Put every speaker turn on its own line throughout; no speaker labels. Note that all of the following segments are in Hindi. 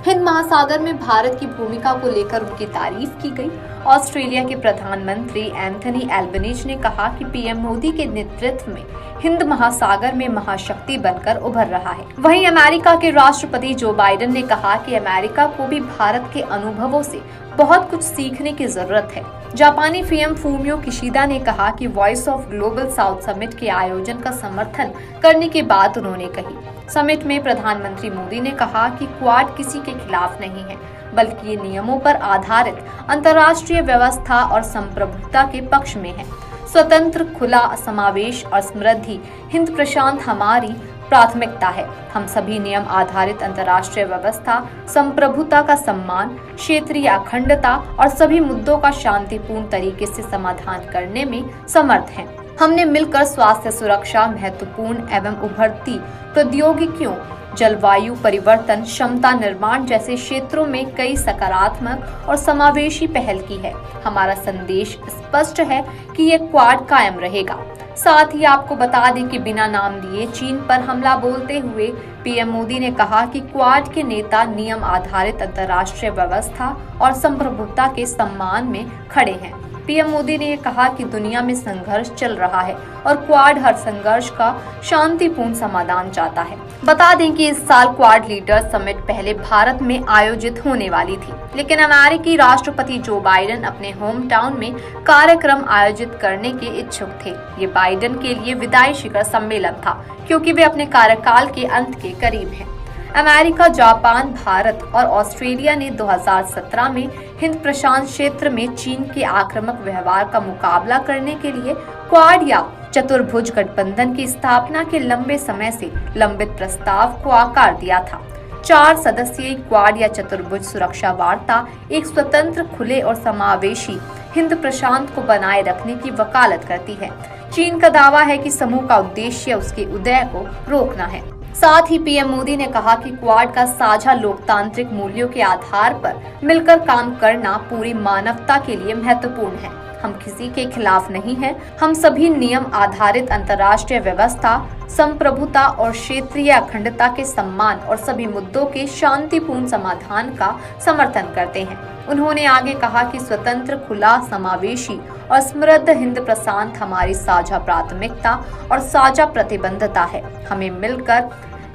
हिंद महासागर में भारत की भूमिका को लेकर उनकी तारीफ की गई। ऑस्ट्रेलिया के प्रधानमंत्री एंथनी एल्बनीज़ ने कहा कि पीएम मोदी के नेतृत्व में हिंद महासागर में महाशक्ति बनकर उभर रहा है। वहीं अमेरिका के राष्ट्रपति जो बाइडेन ने कहा कि अमेरिका को भी भारत के अनुभवों से बहुत कुछ सीखने की जरूरत है। जापानी पीएम फूमियो किशिदा ने कहा कि voice of global south summit के आयोजन का समर्थन करने की बात उन्होंने कही। समिट में प्रधानमंत्री मोदी ने कहा कि क्वाड किसी के खिलाफ नहीं है, बल्कि ये नियमों पर आधारित अंतर्राष्ट्रीय व्यवस्था और संप्रभुता के पक्ष में है। स्वतंत्र, खुला समावेश और समृद्धि हिंद प्रशांत हमारी प्राथमिकता है। हम सभी नियम आधारित अंतर्राष्ट्रीय व्यवस्था, संप्रभुता का सम्मान, क्षेत्रीय अखंडता और सभी मुद्दों का शांतिपूर्ण तरीके से समाधान करने में समर्थ हैं। हमने मिलकर स्वास्थ्य सुरक्षा, महत्वपूर्ण एवं उभरती प्रौद्योगिकियों, जलवायु परिवर्तन, क्षमता निर्माण जैसे क्षेत्रों में कई सकारात्मक और समावेशी पहल की है। हमारा संदेश स्पष्ट है कि ये क्वाड कायम रहेगा। साथ ही आपको बता दें कि बिना नाम लिए चीन पर हमला बोलते हुए पीएम मोदी ने कहा कि क्वाड के नेता नियम आधारित अंतर्राष्ट्रीय व्यवस्था और संप्रभुता के सम्मान में खड़े हैं। पीएम मोदी ने कहा कि दुनिया में संघर्ष चल रहा है और क्वाड हर संघर्ष का शांतिपूर्ण समाधान चाहता है। बता दें कि इस साल क्वाड लीडर्स समिट पहले भारत में आयोजित होने वाली थी, लेकिन अमेरिकी राष्ट्रपति जो बाइडेन अपने होम टाउन में कार्यक्रम आयोजित करने के इच्छुक थे। ये बाइडेन के लिए विदाई शिखर सम्मेलन था, क्योंकि वे अपने कार्यकाल के अंत के करीब हैं। अमेरिका, जापान, भारत और ऑस्ट्रेलिया ने 2017 में हिंद प्रशांत क्षेत्र में चीन के आक्रामक व्यवहार का मुकाबला करने के लिए क्वाड या चतुर्भुज गठबंधन की स्थापना के लंबे समय से लंबित प्रस्ताव को आकार दिया था। 4 सदस्यीय क्वाड या चतुर्भुज सुरक्षा वार्ता एक स्वतंत्र, खुले और समावेशी हिंद प्रशांत को बनाए रखने की वकालत करती है। चीन का दावा है कि समूह का उद्देश्य उसके उदय को रोकना है। साथ ही पीएम मोदी ने कहा कि क्वाड का साझा लोकतांत्रिक मूल्यों के आधार पर मिलकर काम करना पूरी मानवता के लिए महत्वपूर्ण है। हम किसी के खिलाफ नहीं हैं। हम सभी नियम आधारित अंतर्राष्ट्रीय व्यवस्था, संप्रभुता और क्षेत्रीय अखंडता के सम्मान और सभी मुद्दों के शांतिपूर्ण समाधान का समर्थन करते हैं। उन्होंने आगे कहा कि स्वतंत्र, खुला, समावेशी और समृद्ध हिंद प्रशांत हमारी साझा प्राथमिकता और साझा प्रतिबद्धता है। हमें मिलकर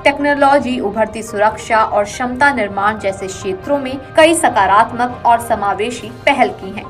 टेक्नोलॉजी, उभरती सुरक्षा और क्षमता निर्माण जैसे क्षेत्रों में कई सकारात्मक और समावेशी पहल की हैं।